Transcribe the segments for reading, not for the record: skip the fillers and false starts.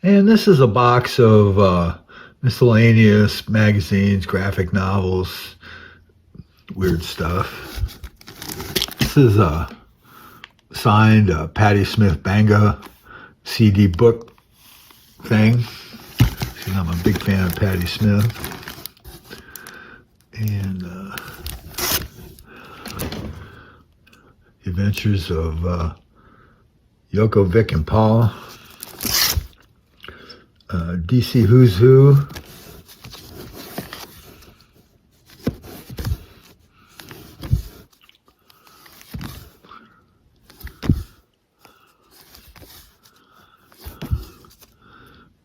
And this is a box of miscellaneous magazines, graphic novels, weird stuff. This is a signed Patti Smith Banga CD book thing. I'm a big fan of Patti Smith. And Adventures of Yoko, Vic, and Paul. DC Who's Who.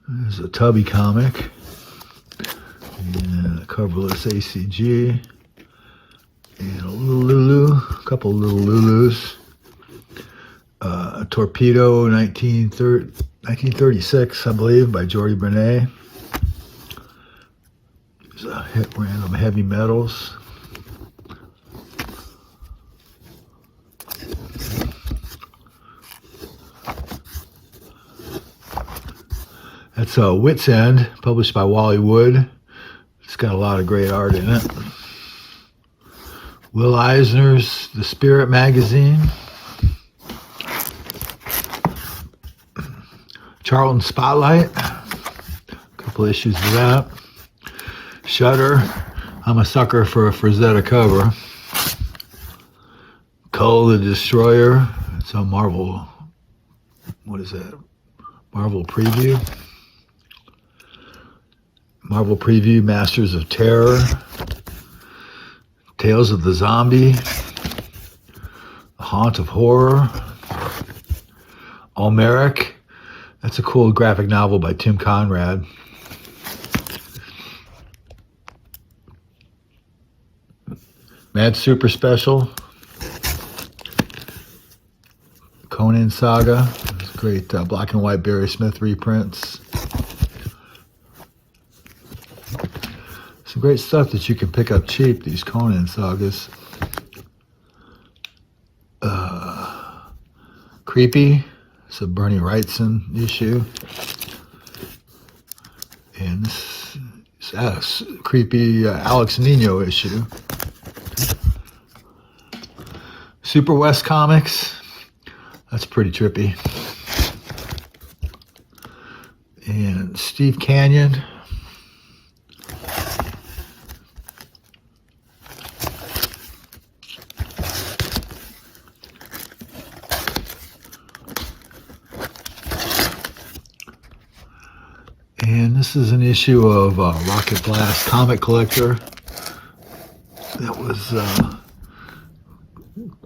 There's a Tubby comic. And a coverless ACG. And a little Lulu. A couple little Lulus. A Torpedo 1936, I believe, by Jordi Bernet. There's a random heavy metals. That's Wit's End, published by Wally Wood. It's got a lot of great art in it. Will Eisner's The Spirit magazine. Charlton Spotlight, a couple issues of that. Shutter, I'm a sucker for a Frazetta cover. Kull the Destroyer, it's a Marvel, what is that? Marvel Preview. Marvel Preview, Masters of Terror. Tales of the Zombie. The Haunt of Horror. Almeric. That's a cool graphic novel by Tim Conrad. Mad Super Special. Conan Saga. It's great black and white Barry Smith reprints. Some great stuff that you can pick up cheap, these Conan sagas. Creepy. It's a Bernie Wrightson issue. And this is a creepy Alex Nino issue. Super West Comics. That's pretty trippy. And Steve Canyon. And this is an issue of Rocket Blast Comic Collector that was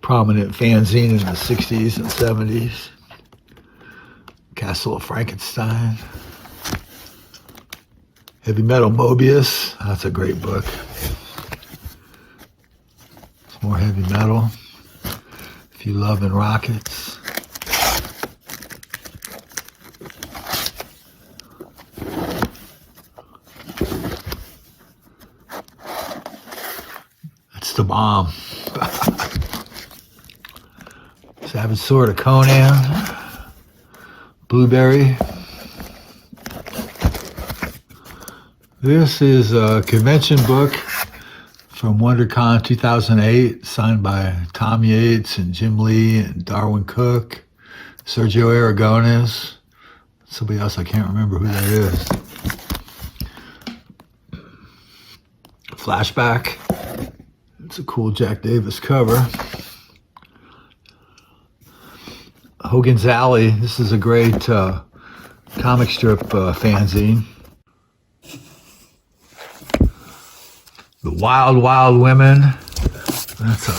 prominent fanzine in the 60s and 70s. Castle of Frankenstein. Heavy Metal Mobius. That's a great book. It's more heavy metal. If you love rockets. The Bomb. Savage Sword of Conan. Blueberry. This is a convention book from WonderCon 2008, signed by Tom Yates and Jim Lee and Darwin Cook, Sergio Aragones, somebody else I can't remember who that is. Flashback. It's a cool Jack Davis cover. Hogan's Alley. This is a great comic strip fanzine. The Wild Wild Women. That's a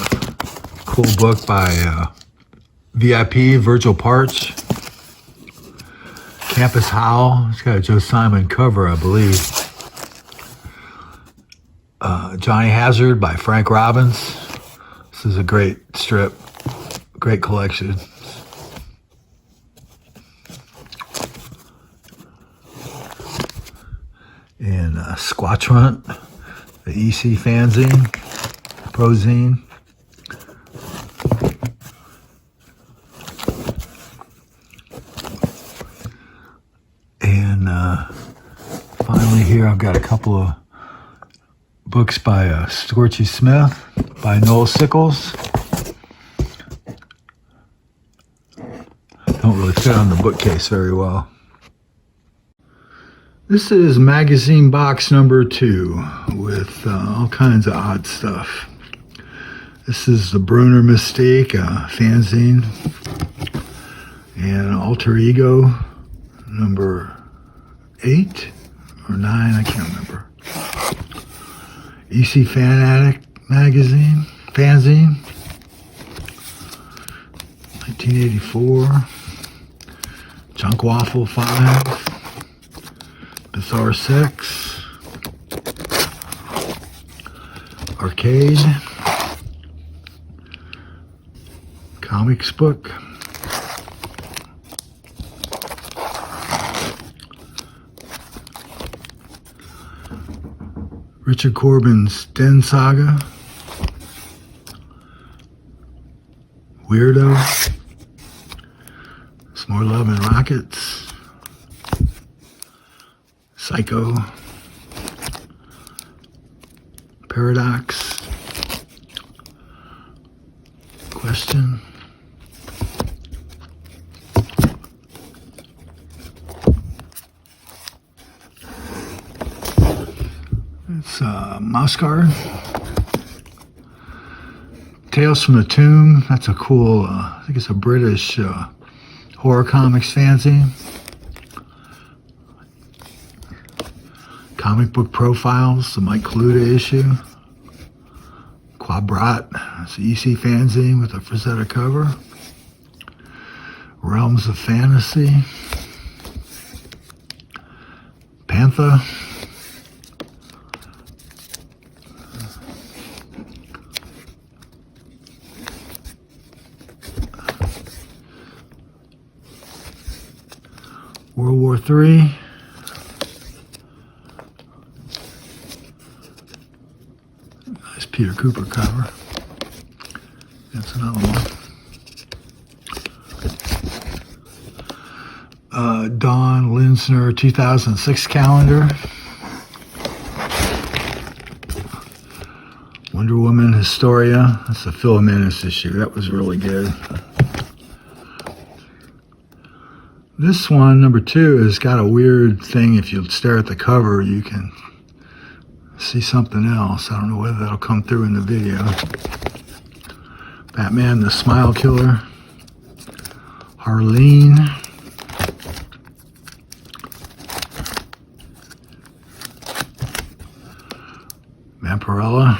cool book by VIP, Virgil Parch. Campus Howl. It's got a Joe Simon cover, I believe. Johnny Hazard by Frank Robbins. This is a great strip, great collection. And Squatrunt, the EC fanzine, prozine. And finally here I've got a couple of books by Scorchy Smith, by Noel Sickles. Don't really fit on the bookcase very well. This is magazine box number 2 with all kinds of odd stuff. This is the Bruner Mystique fanzine and Alter Ego number 8 or 9, I can't remember. EC Fan Addict magazine, fanzine, 1984. Junk Waffle 5. Bizarre 6. Arcade. Comics book. Richard Corbin's Den Saga. Weirdo. Some more Love and Rockets. Psycho. Paradox. Question. It's Mouse Guard. Tales from the Tomb. That's a cool, I think it's a British horror comics fanzine. Comic book profiles, the Mike Kaluta issue. Quabrat, it's the EC fanzine with a Frazetta cover. Realms of Fantasy. Panther. World War III. Nice Peter Cooper cover. That's another one. Don Linsner 2006 calendar. Wonder Woman Historia. That's a Phil Menace issue. That was really good. This one, number 2, has got a weird thing. If you stare at the cover, you can see something else. I don't know whether that'll come through in the video. Batman the Smile Killer. Harleen. Vampirella.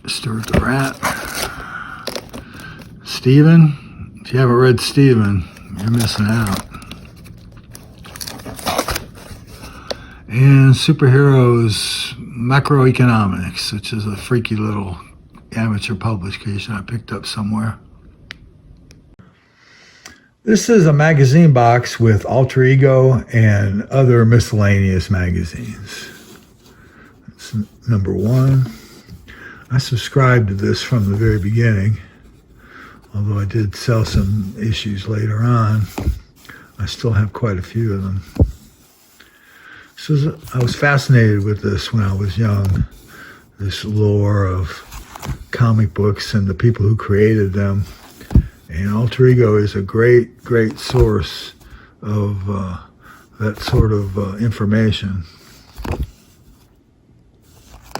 Stuart the Rat. Steven. If you haven't read Steven, you're missing out. And Superheroes Macroeconomics, which is a freaky little amateur publication I picked up somewhere. This is a magazine box with Alter Ego and other miscellaneous magazines. That's number 1. I subscribed to this from the very beginning, although I did sell some issues later on. I still have quite a few of them. So I was fascinated with this when I was young, this lore of comic books and the people who created them. And Alter Ego is a great, great source of that sort of information.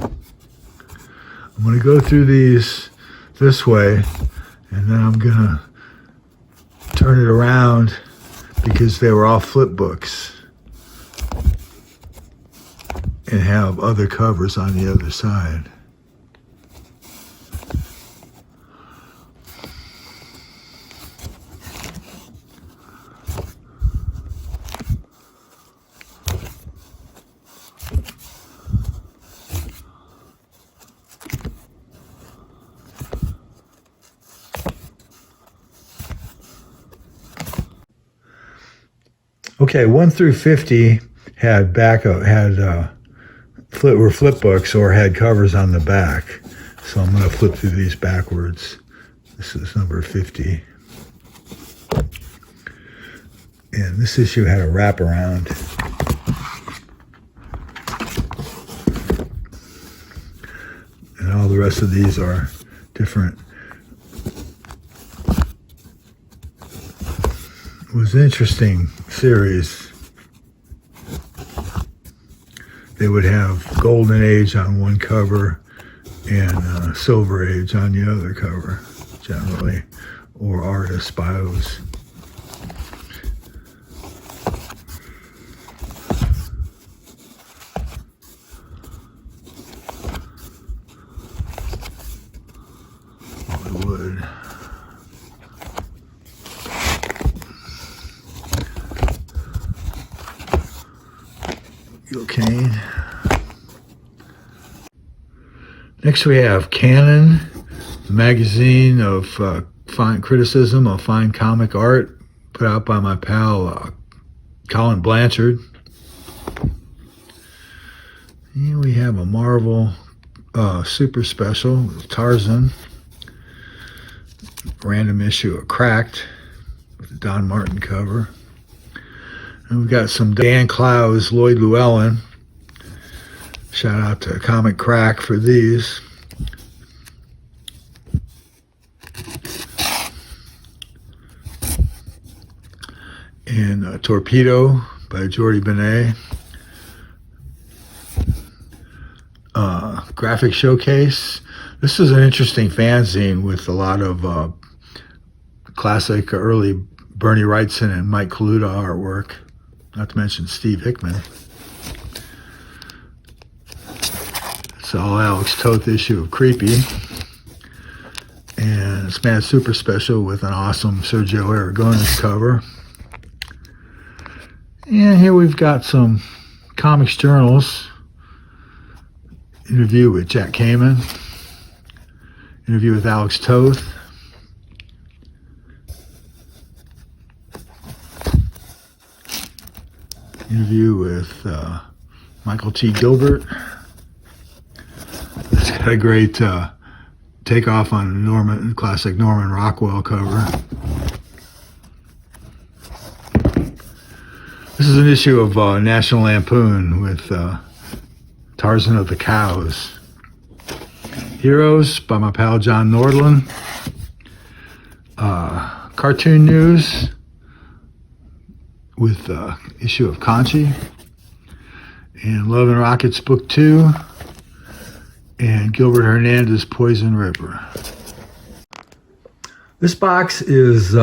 I'm going to go through these this way, and then I'm going to turn it around because they were all flip books and have other covers on the other side. Okay, 1 through 50 had flip books or had covers on the back. So I'm going to flip through these backwards. This is number 50. And this issue had a wraparound. And all the rest of these are different. It was an interesting series. They would have Golden Age on one cover and Silver Age on the other cover, generally, or artist bios. Hollywood. Gil Kane. Next we have Canon, the magazine of fine criticism of fine comic art, put out by my pal Colin Blanchard. And we have a Marvel super special, Tarzan, random issue of Cracked with the Don Martin cover. And we've got some Dan Clowes, Lloyd Llewellyn. Shout out to Comic Crack for these. And Torpedo by Jordi Benet. Graphic Showcase. This is an interesting fanzine with a lot of classic early Bernie Wrightson and Mike Kaluta artwork, not to mention Steve Hickman. It's all Alex Toth issue of Creepy. And it's Mad Super Special with an awesome Sergio Aragones cover. And here we've got some Comics Journals. Interview with Jack Kamen. Interview with Alex Toth. Interview with Michael T. Gilbert. It's got a great takeoff on classic Norman Rockwell cover. This is an issue of National Lampoon with Tarzan of the Cows. Heroes by my pal John Nordland. Cartoon News with issue of Conchi. And Love and Rockets Book 2. And Gilbert Hernandez Poison River. This box is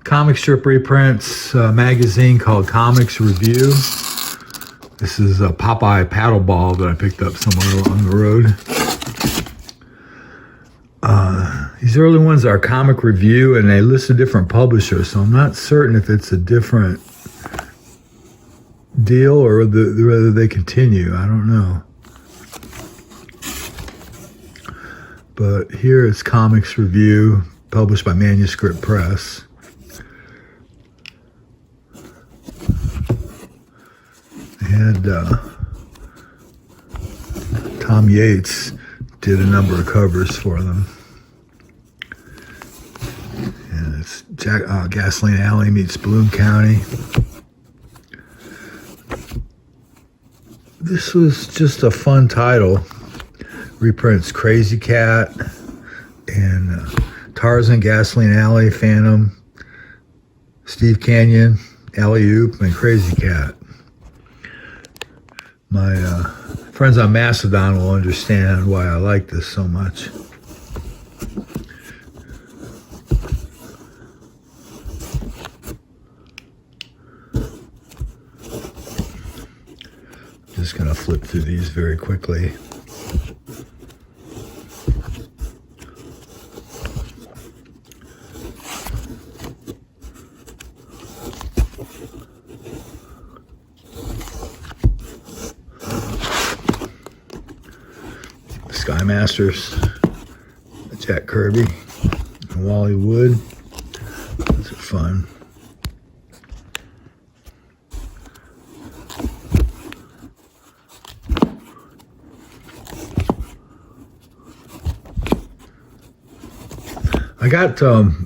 comic strip reprints magazine called Comics Review. This is a Popeye paddleball that I picked up somewhere along the road. These early ones are Comic Review, and they list a different publisher, so I'm not certain if it's a different deal or whether they continue. I don't know. But here is Comics Review, published by Manuscript Press. And Tom Yates did a number of covers for them. And it's Gasoline Alley meets Bloom County. This was just a fun title. Reprints Crazy Cat and Tarzan, Gasoline Alley, Phantom, Steve Canyon, Alley Oop, and Crazy Cat. My friends on Mastodon will understand why I like this so much. Just gonna flip through these very quickly. Sky Masters, Jack Kirby, and Wally Wood. Those are fun. I got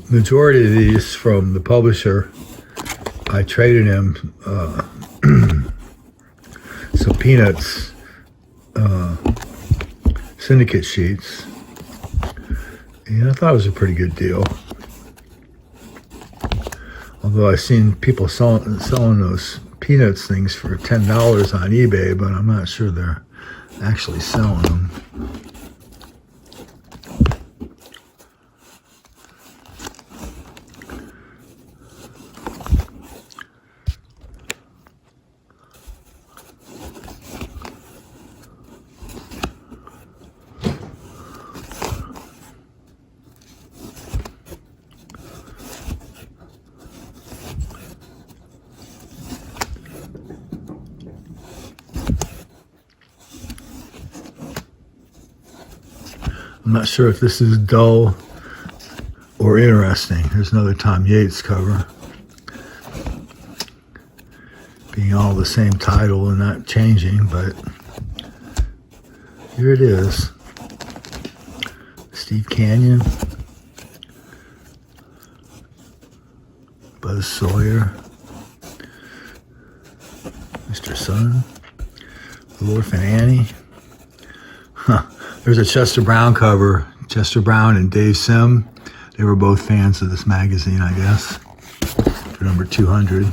majority of these from the publisher, I traded him some Peanuts syndicate sheets, and I thought it was a pretty good deal. Although I've seen people selling those Peanuts things for $10 on eBay, but I'm not sure they're actually selling them. I'm not sure if this is dull or interesting. There's another Tom Yates cover. Being all the same title and not changing, but here it is. Steve Canyon. Buzz Sawyer. Mr. Sun. Little Orphan Annie. Huh. There's a Chester Brown cover. Chester Brown and Dave Sim. They were both fans of this magazine, I guess. For number 200.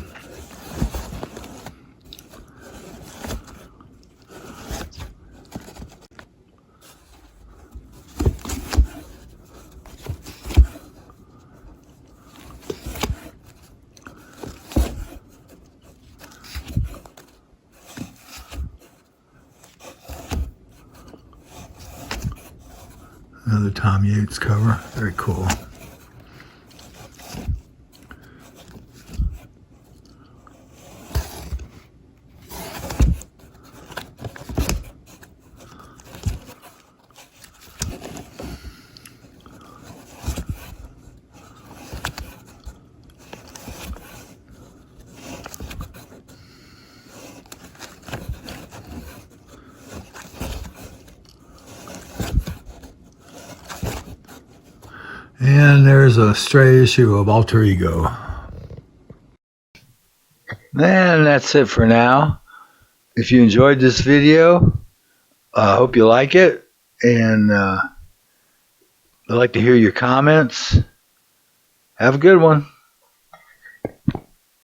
Another Tom Yates cover. Very cool. And there's a stray issue of Alter Ego. And that's it for now. If you enjoyed this video, I hope you like it. And I'd like to hear your comments. Have a good one.